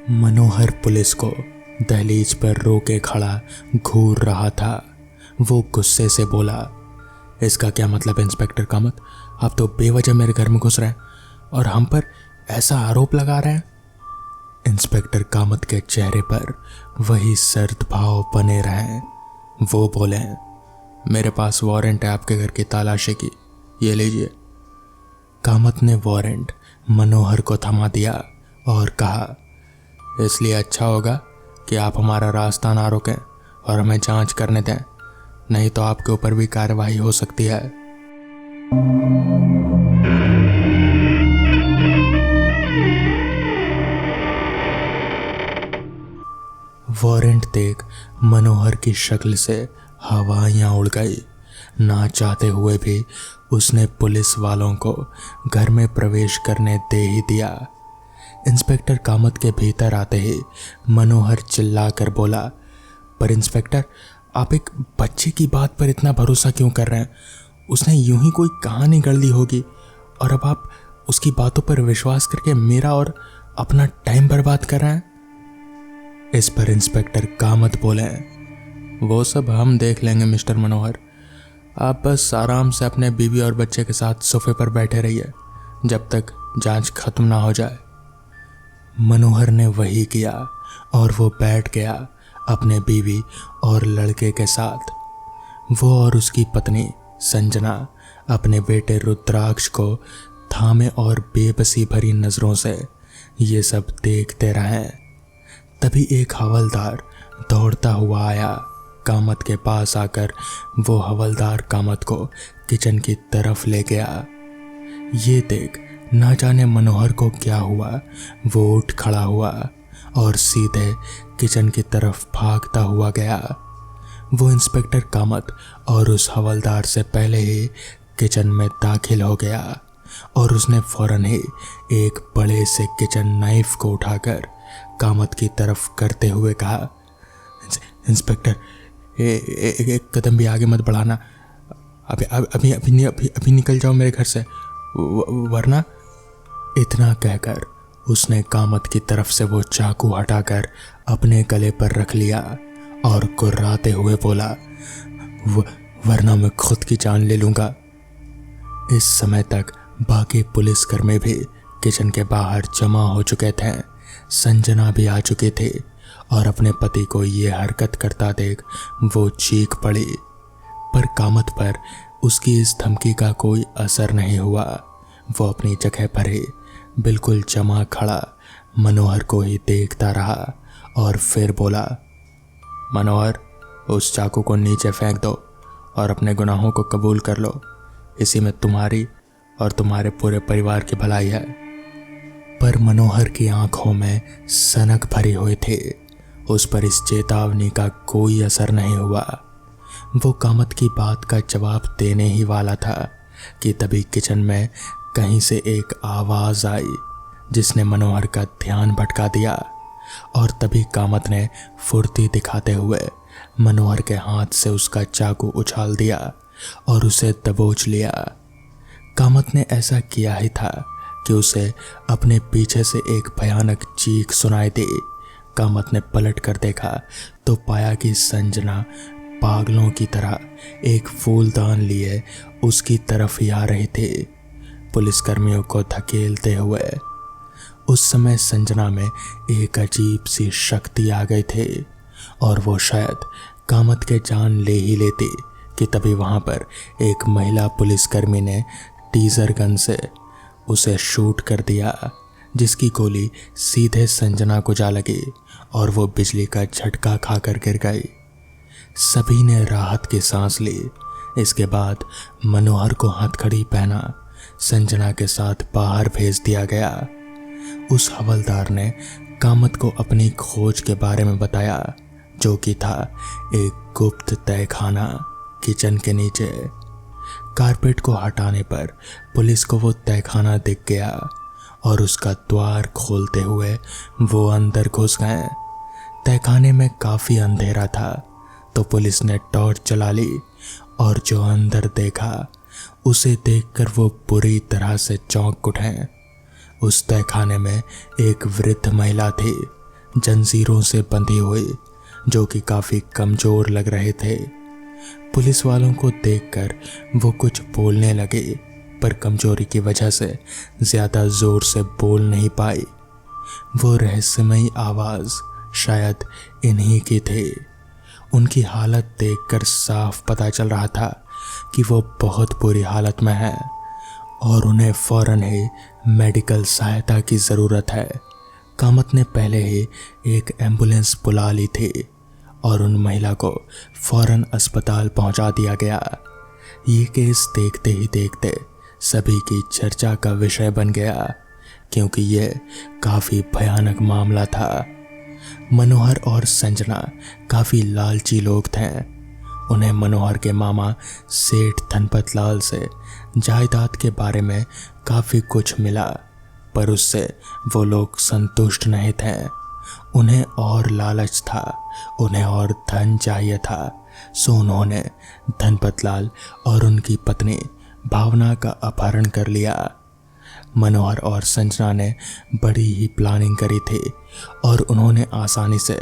मनोहर police को दहलीज पर रोके खड़ा घूर रहा था। वो गुस्से से बोला, इसका क्या मतलब इंस्पेक्टर कामत? आप तो बेवजह मेरे घर में घुस रहे हैं और हम पर ऐसा आरोप लगा रहे हैं। इंस्पेक्टर कामत के चेहरे पर वही सर्द भाव बने रहे। वो बोले, मेरे पास वारंट है आपके घर की तलाशी की, ये लीजिए। कामत ने वारंट मनोहर को थमा दिया और कहा, इसलिए अच्छा होगा कि आप हमारा रास्ता ना रोकें और हमें जांच करने दें, नहीं तो आपके ऊपर भी कार्रवाई हो सकती है। वारंट देख मनोहर की शक्ल से हवाइयां उड़ गई। ना चाहते हुए भी उसने पुलिस वालों को घर में प्रवेश करने दे ही दिया। इंस्पेक्टर कामत के भीतर आते ही मनोहर चिल्लाकर बोला, पर इंस्पेक्टर, आप एक बच्चे की बात पर इतना भरोसा क्यों कर रहे हैं? उसने यूं ही कोई कहानी गढ़ ली होगी और अब आप उसकी बातों पर विश्वास करके मेरा और अपना टाइम बर्बाद कर रहे हैं। इस पर इंस्पेक्टर कामत बोले, वो सब हम देख लेंगे मिस्टर मनोहर, आप बस आराम से अपने बीवी और बच्चे के साथ सोफे पर बैठे रहिए जब तक जांच खत्म ना हो जाए। मनोहर ने वही किया और वो बैठ गया अपने बीवी और लड़के के साथ। वो और उसकी पत्नी संजना अपने बेटे रुद्राक्ष को थामे और बेबसी भरी नजरों से ये सब देखते रहे। तभी एक हवलदार दौड़ता हुआ आया। कामत के पास आकर वो हवलदार कामत को किचन की तरफ ले गया। ये देख ना जाने मनोहर को क्या हुआ, वो उठ खड़ा हुआ और सीधे किचन की तरफ भागता हुआ गया। वो इंस्पेक्टर कामत और उस हवलदार से पहले ही किचन में दाखिल हो गया और उसने फौरन ही एक बड़े से किचन नाइफ को उठाकर कामत की तरफ करते हुए कहा, इंस्पेक्टर, एक कदम भी आगे मत बढ़ाना, अभी निकल जाओ मेरे घर से, वरना। इतना कहकर उसने कामत की तरफ से वो चाकू हटाकर अपने गले पर रख लिया और कुर्राते हुए बोला, वरना मैं खुद की जान ले लूंगा। इस समय तक बाकी पुलिसकर्मी भी किचन के बाहर जमा हो चुके थे। संजना भी आ चुके थे और अपने पति को ये हरकत करता देख वो चीख पड़ी, पर कामत पर उसकी इस धमकी का कोई असर नहीं हुआ। वो अपनी जगह पर ही बिल्कुल जमा खड़ा मनोहर को ही देखता रहा और फिर बोला, मनोहर, उस चाकू को नीचे फेंक दो और अपने गुनाहों को कबूल कर लो, इसी में तुम्हारी और तुम्हारे पूरे परिवार की भलाई है। पर मनोहर की आंखों में सनक भरी हुई थी। उस पर इस चेतावनी का कोई असर नहीं हुआ। वो कामत की बात का जवाब देने ही वाला था कि तभी किचन में कहीं से एक आवाज आई जिसने मनोहर का ध्यान भटका दिया और तभी कामत ने फुर्ती दिखाते हुए मनोहर के हाथ से उसका चाकू उछाल दिया और उसे दबोच लिया। कामत ने ऐसा किया ही था कि उसे अपने पीछे से एक भयानक चीख सुनाई दी। कामत ने पलट कर देखा तो पाया कि संजना पागलों की तरह एक फूलदान लिए उसकी तरफ ही आ रही थी, पुलिसकर्मियों को धकेलते हुए। उस समय संजना में एक अजीब सी शक्ति आ गई थी और वो शायद कामत के जान ले ही लेती कि तभी वहां पर एक महिला पुलिसकर्मी ने टीजर गन से उसे शूट कर दिया, जिसकी गोली सीधे संजना को जा लगी और वो बिजली का झटका खाकर गिर गई। सभी ने राहत की सांस ली। इसके बाद मनोहर को हथकड़ी पहना संजना के साथ बाहर भेज दिया गया। उस हवलदार ने कामत को अपनी खोज के बारे में बताया, जो कि था एक गुप्त तहखाना किचन के नीचे। कारपेट को हटाने पर पुलिस को वो तहखाना दिख गया और उसका द्वार खोलते हुए वो अंदर घुस गए। तहखाने में काफी अंधेरा था तो पुलिस ने टॉर्च चला ली और जो अंदर देखा उसे देखकर वो बुरी तरह से चौंक उठे। उस तहखाने में एक वृद्ध महिला थी जंजीरों से बंधे हुए, जो कि काफी कमजोर लग रहे थे। पुलिस वालों को देखकर वो कुछ बोलने लगे, पर कमजोरी की वजह से ज्यादा जोर से बोल नहीं पाए। वो रहस्यमयी आवाज शायद इन्हीं की थी। उनकी हालत देखकर साफ पता चल रहा था कि वो बहुत बुरी हालत में है और उन्हें फौरन ही मेडिकल सहायता की ज़रूरत है। कामत ने पहले ही एक एम्बुलेंस बुला ली थी और उन महिला को फौरन अस्पताल पहुंचा दिया गया। ये केस देखते ही देखते सभी की चर्चा का विषय बन गया, क्योंकि यह काफ़ी भयानक मामला था। मनोहर और संजना काफ़ी लालची लोग थे। उन्हें मनोहर के मामा सेठ धनपत लाल से जायदाद के बारे में काफ़ी कुछ मिला, पर उससे वो लोग संतुष्ट नहीं थे। उन्हें और लालच था, उन्हें और धन चाहिए था। सो उन्होंने धनपत लाल और उनकी पत्नी भावना का अपहरण कर लिया। मनोहर और संजना ने बड़ी ही प्लानिंग करी थी और उन्होंने आसानी से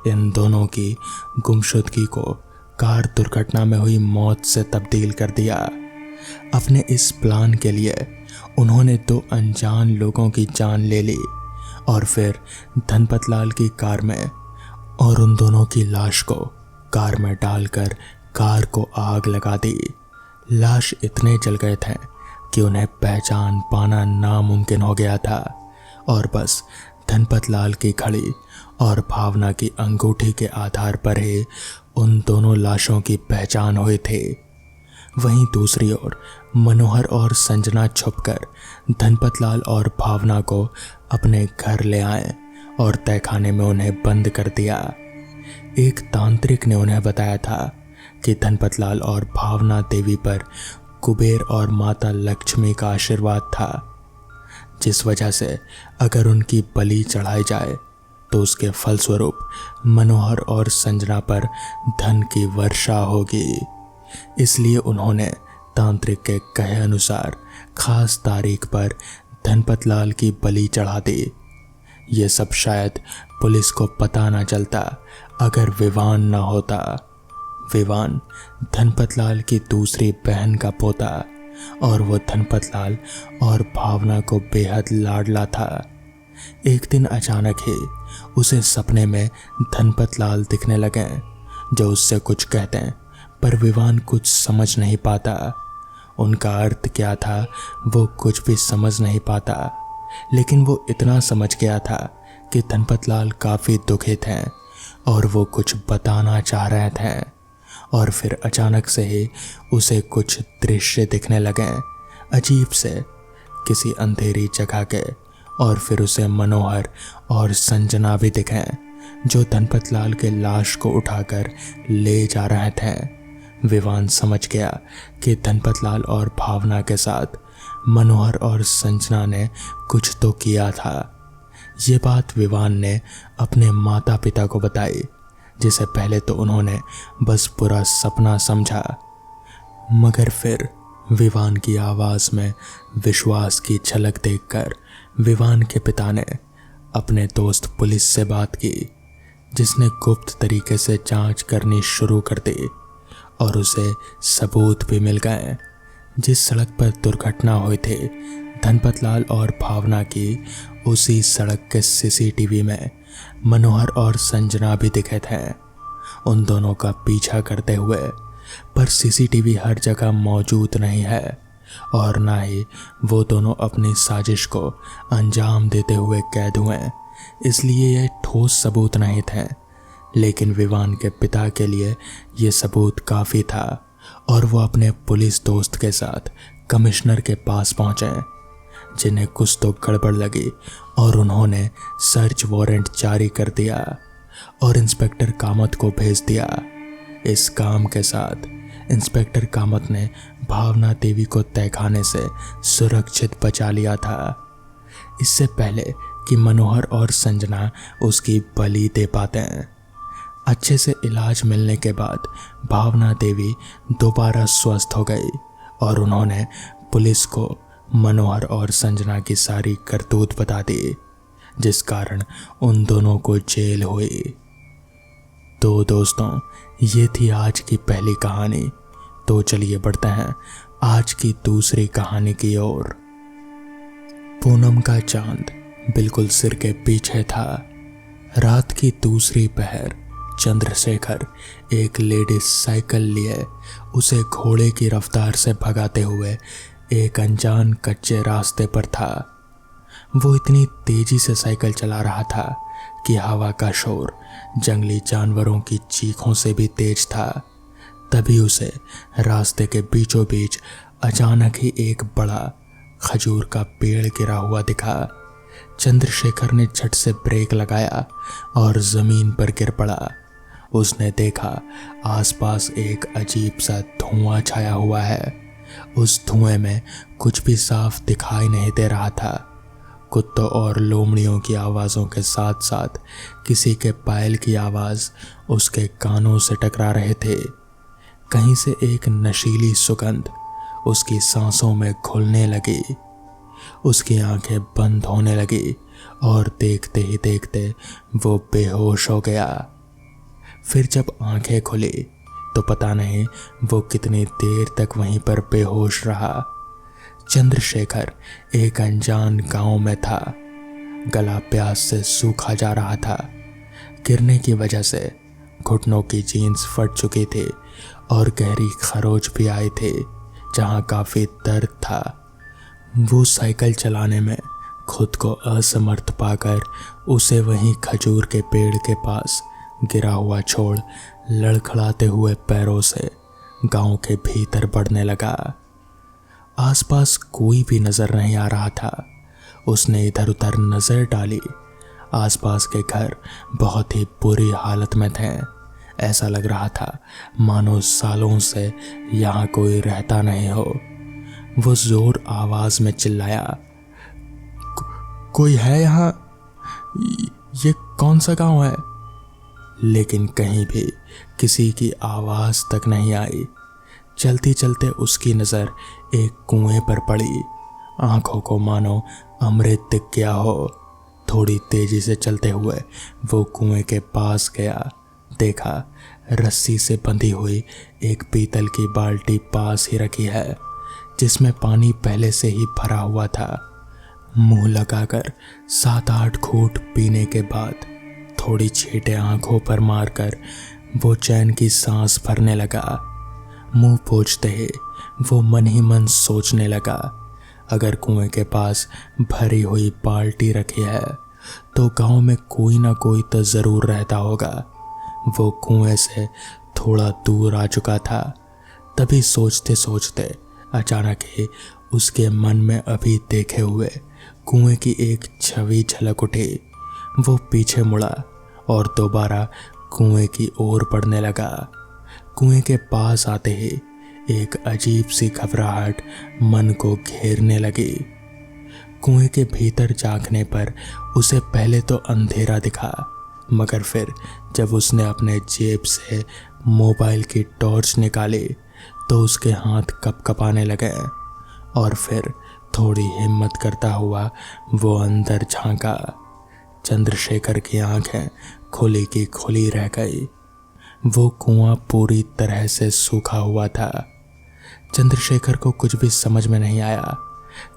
इन दोनों की गुमशुदगी को कार दुर्घटना में हुई मौत से तब्दील कर दिया। अपने इस प्लान के लिए उन्होंने 2 अनजान लोगों की जान ले ली और फिर धनपत लाल की कार में और उन दोनों की लाश को कार में डालकर कार को आग लगा दी। लाश इतने जल गए थे कि उन्हें पहचान पाना नामुमकिन हो गया था और बस धनपत लाल की घड़ी और भावना की अंगूठी के आधार पर ही उन दोनों लाशों की पहचान हुई थी। वहीं दूसरी ओर मनोहर और संजना छुपकर धनपत लाल और भावना को अपने घर ले आए और तहखाने में उन्हें बंद कर दिया। एक तांत्रिक ने उन्हें बताया था कि धनपत लाल और भावना देवी पर कुबेर और माता लक्ष्मी का आशीर्वाद था, जिस वजह से अगर उनकी बलि चढ़ाई जाए तो उसके फलस्वरूप मनोहर और संजना पर धन की वर्षा होगी। इसलिए उन्होंने तांत्रिक के कहे अनुसार खास तारीख पर धनपत लाल की बलि चढ़ा दी। ये सब शायद पुलिस को पता ना चलता अगर विवान ना होता। विवान धनपत लाल की दूसरी बहन का पोता और वो धनपत लाल और भावना को बेहद लाडला था। एक दिन अचानक ही उसे सपने में धनपत लाल दिखने लगे, जो उससे कुछ कहते हैं, पर विवान कुछ समझ नहीं पाता। उनका अर्थ क्या था वो कुछ भी समझ नहीं पाता, लेकिन वो इतना समझ गया था कि धनपत लाल काफ़ी दुखित हैं और वो कुछ बताना चाह रहे थे। और फिर अचानक से ही उसे कुछ दृश्य दिखने लगे, अजीब से, किसी अंधेरी जगह के। और फिर उसे मनोहर और संजना भी दिखे, जो धनपत लाल के लाश को उठाकर ले जा रहे थे। विवान समझ गया कि धनपत लाल और भावना के साथ मनोहर और संजना ने कुछ तो किया था। ये बात विवान ने अपने माता पिता को बताई, जिसे पहले तो उन्होंने बस पूरा सपना समझा, मगर फिर विवान की आवाज़ में विश्वास की झलक देखकर विवान के पिता ने अपने दोस्त पुलिस से बात की, जिसने गुप्त तरीके से जांच करनी शुरू कर दी और उसे सबूत भी मिल गए। जिस सड़क पर दुर्घटना हुई थी धनपत लाल और भावना की, उसी सड़क के सीसीटीवी में मनोहर और संजना भी दिखे थे, उन दोनों का पीछा करते हुए। पर सीसीटीवी हर जगह मौजूद नहीं है और ना ही वो दोनों अपनी साजिश को अंजाम देते हुए कैद हुए, इसलिए ये ठोस सबूत नहीं थे। लेकिन विवान के पिता के लिए ये सबूत काफ़ी था और वो अपने पुलिस दोस्त के साथ कमिश्नर के पास पहुँचे, जिन्हें कुछ तो गड़बड़ लगी और उन्होंने सर्च वारंट जारी कर दिया और इंस्पेक्टर कामत को भेज दिया। इस काम के साथ इंस्पेक्टर कामत ने भावना देवी को तहखाने से सुरक्षित बचा लिया था, इससे पहले कि मनोहर और संजना उसकी बलि दे पाते हैं। अच्छे से इलाज मिलने के बाद भावना देवी दोबारा स्वस्थ हो गई और उन्होंने पुलिस को मनोहर और संजना की सारी करतूत बता दी, जिस कारण उन दोनों को जेल हुई। तो दोस्तों, ये थी आज की पहली कहानी। तो चलिए बढ़ते हैं आज की दूसरी कहानी की ओर। पूनम का चांद बिल्कुल सिर के पीछे था। रात की दूसरी पहर चंद्रशेखर एक लेडीज साइकिल लिए उसे घोड़े की रफ्तार से भगाते हुए एक अनजान कच्चे रास्ते पर था। वो इतनी तेजी से साइकिल चला रहा था कि हवा का शोर जंगली जानवरों की चीखों से भी तेज था। तभी उसे रास्ते के बीचों बीच अचानक ही एक बड़ा खजूर का पेड़ गिरा हुआ दिखा। चंद्रशेखर ने झट से ब्रेक लगाया और जमीन पर गिर पड़ा। उसने देखा आसपास एक अजीब सा धुआं छाया हुआ है। उस धुएं में कुछ भी साफ दिखाई नहीं दे रहा था। कुत्तों और लोमड़ियों की आवाज़ों के साथ साथ किसी के पायल की आवाज़ उसके कानों से टकरा रहे थे। कहीं से एक नशीली सुगंध उसकी सांसों में घुलने लगी। उसकी आंखें बंद होने लगी और देखते ही देखते वो बेहोश हो गया। फिर जब आंखें खुली तो पता नहीं वो कितनी देर तक वहीं पर बेहोश रहा। चंद्रशेखर एक अनजान गांव में था। गला प्यास से सूखा जा रहा था। गिरने की वजह से घुटनों की जीन्स फट चुकी थी और गहरी खरोच भी आई थी जहां काफी दर्द था। वो साइकिल चलाने में खुद को असमर्थ पाकर उसे वहीं खजूर के पेड़ के पास गिरा हुआ छोड़ लड़खड़ाते हुए पैरों से गांव के भीतर बढ़ने लगा। आसपास कोई भी नजर नहीं आ रहा था। उसने इधर उधर नजर डाली। आसपास के घर बहुत ही बुरी हालत में थे। ऐसा लग रहा था मानो सालों से यहाँ कोई रहता नहीं हो। वो जोर आवाज में चिल्लाया, कोई है यहाँ? ये कौन सा गांव है? लेकिन कहीं भी किसी की आवाज तक नहीं आई। चलते चलते उसकी नजर एक कुएं पर पड़ी। आंखों को मानो अमृत दिख गया हो। थोड़ी तेजी से चलते हुए वो कुएं के पास गया। देखा रस्सी से बंधी हुई एक पीतल की बाल्टी पास ही रखी है जिसमें पानी पहले से ही भरा हुआ था। मुंह लगाकर 7-8 घूंट पीने के बाद थोड़ी छींटे आंखों पर मारकर वो चैन की सांस भरने लगा। मुंह पोंछते ही वो मन ही मन सोचने लगा, अगर कुएं के पास भरी हुई बाल्टी रखी है तो गांव में कोई ना कोई तो जरूर रहता होगा। वो कुएं से थोड़ा दूर आ चुका था। तभी सोचते सोचते अचानक ही उसके मन में अभी देखे हुए कुएं की एक छवि झलक उठी। वो पीछे मुड़ा और दोबारा कुएं की ओर बढ़ने लगा। कुएं के पास आते ही एक अजीब सी घबराहट मन को घेरने लगी। कुएं के भीतर झांकने पर उसे पहले तो अंधेरा दिखा, मगर फिर जब उसने अपने जेब से मोबाइल की टॉर्च निकाली तो उसके हाथ कपकपाने लगे और फिर थोड़ी हिम्मत करता हुआ वो अंदर झांका। चंद्रशेखर की आंखें खुली की खुली रह गई। वो कुआं पूरी तरह से सूखा हुआ था। चंद्रशेखर को कुछ भी समझ में नहीं आया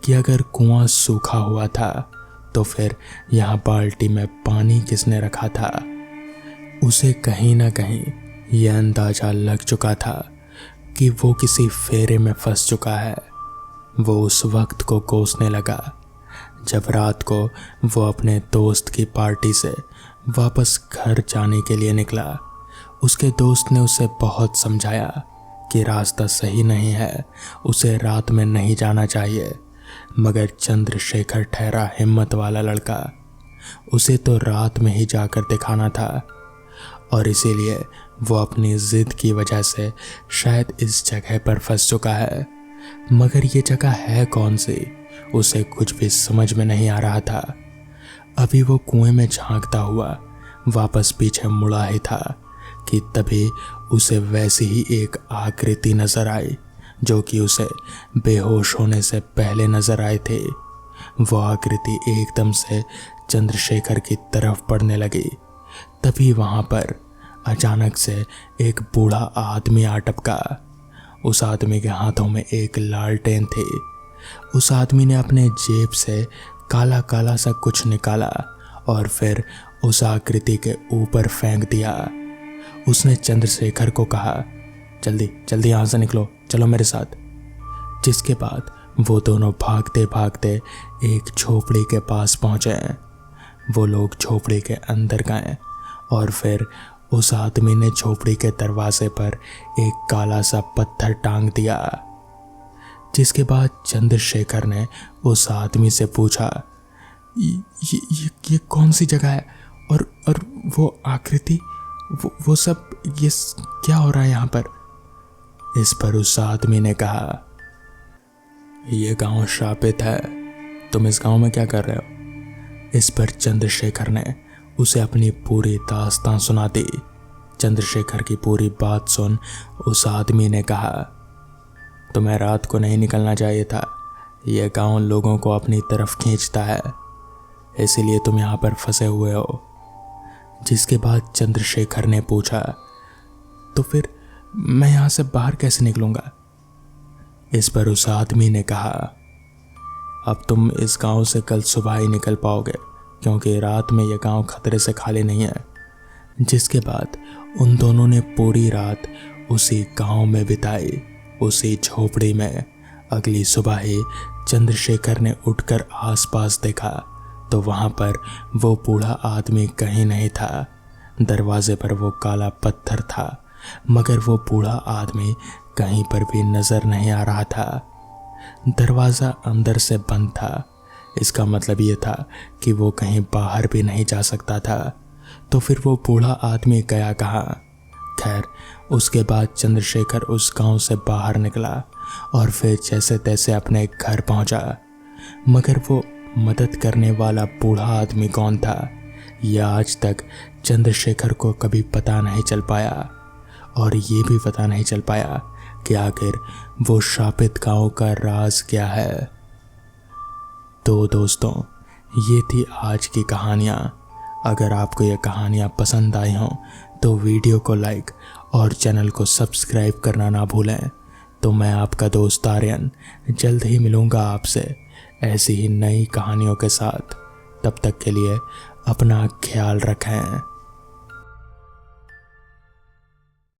कि अगर कुआं सूखा हुआ था तो फिर यहाँ बाल्टी में पानी किसने रखा था। उसे कहीं ना कहीं यह अंदाजा लग चुका था कि वो किसी फेरे में फंस चुका है। वो उस वक्त को कोसने लगा जब रात को वो अपने दोस्त की पार्टी से वापस घर जाने के लिए निकला। उसके दोस्त ने उसे बहुत समझाया कि रास्ता सही नहीं है, उसे रात में नहीं जाना चाहिए, मगर चंद्रशेखर ठहरा हिम्मत वाला लड़का। उसे तो रात में ही जाकर दिखाना था और इसीलिए वो अपनी जिद की वजह से शायद इस जगह पर फंस चुका है। मगर ये जगह है कौन सी, उसे कुछ भी समझ में नहीं आ रहा था। अभी वो कुएं में झांकता हुआ वापस पीछे मुड़ा ही था कि तभी उसे वैसी ही एक आकृति नजर आई जो कि उसे बेहोश होने से पहले नजर आए थे। वो आकृति एकदम से चंद्रशेखर की तरफ बढ़ने लगी। तभी वहां पर अचानक से एक बूढ़ा आदमी आ टपका। उस आदमी के हाथों में एक लालटेन थी। उस आदमी ने अपने जेब से काला काला सा कुछ निकाला और फिर उस आकृति के ऊपर फेंक दिया। उसने चंद्रशेखर को कहा, जल्दी जल्दी यहाँ से निकलो, चलो मेरे साथ। जिसके बाद वो दोनों भागते भागते एक झोपड़ी के पास पहुंचे। वो लोग झोपड़ी के अंदर गए और फिर उस आदमी ने झोपड़ी के दरवाजे पर एक काला सा पत्थर टांग दिया। जिसके बाद चंद्रशेखर ने उस आदमी से पूछा, ये कौन सी जगह है और वो आकृति, वो सब, ये क्या हो रहा है यहाँ पर? इस पर उस आदमी ने कहा, ये गांव शापित है, तुम इस गांव में क्या कर रहे हो? इस पर चंद्रशेखर ने उसे अपनी पूरी दास्तान सुना दी। चंद्रशेखर की पूरी बात सुन उस आदमी ने कहा, तुम्हें रात को नहीं निकलना चाहिए था। यह गांव लोगों को अपनी तरफ खींचता है, इसीलिए तुम यहाँ पर फंसे हुए हो। जिसके बाद चंद्रशेखर ने पूछा, तो फिर मैं यहाँ से बाहर कैसे निकलूंगा? इस पर उस आदमी ने कहा, अब तुम इस गांव से कल सुबह ही निकल पाओगे, क्योंकि रात में यह गांव खतरे से खाली नहीं है। जिसके बाद उन दोनों ने पूरी रात उसी गांव में बिताई, उसी झोपड़ी में। अगली सुबह ही चंद्रशेखर ने उठकर आसपास देखा तो वहां पर वो बूढ़ा आदमी कहीं नहीं था। दरवाजे पर वो काला पत्थर था, मगर वो बूढ़ा आदमी कहीं पर भी नजर नहीं आ रहा था। दरवाजा अंदर से बंद था। इसका मतलब ये था कि वो कहीं बाहर भी नहीं जा सकता था। तो फिर वो बूढ़ा आदमी गया कहाँ? खैर, उसके बाद चंद्रशेखर उस गांव से बाहर निकला और फिर जैसे तैसे अपने घर पहुंचा। मगर वो मदद करने वाला बूढ़ा आदमी कौन था, यह आज तक चंद्रशेखर को कभी पता नहीं चल पाया। और ये भी पता नहीं चल पाया कि आखिर वो शापित गांव का राज क्या है। तो दोस्तों, ये थी आज की कहानियाँ। अगर आपको ये कहानियाँ पसंद आई हों तो वीडियो को लाइक और चैनल को सब्सक्राइब करना ना भूलें। तो मैं आपका दोस्त आर्यन जल्द ही मिलूँगा आपसे ऐसी ही नई कहानियों के साथ। तब तक के लिए अपना ख्याल रखें।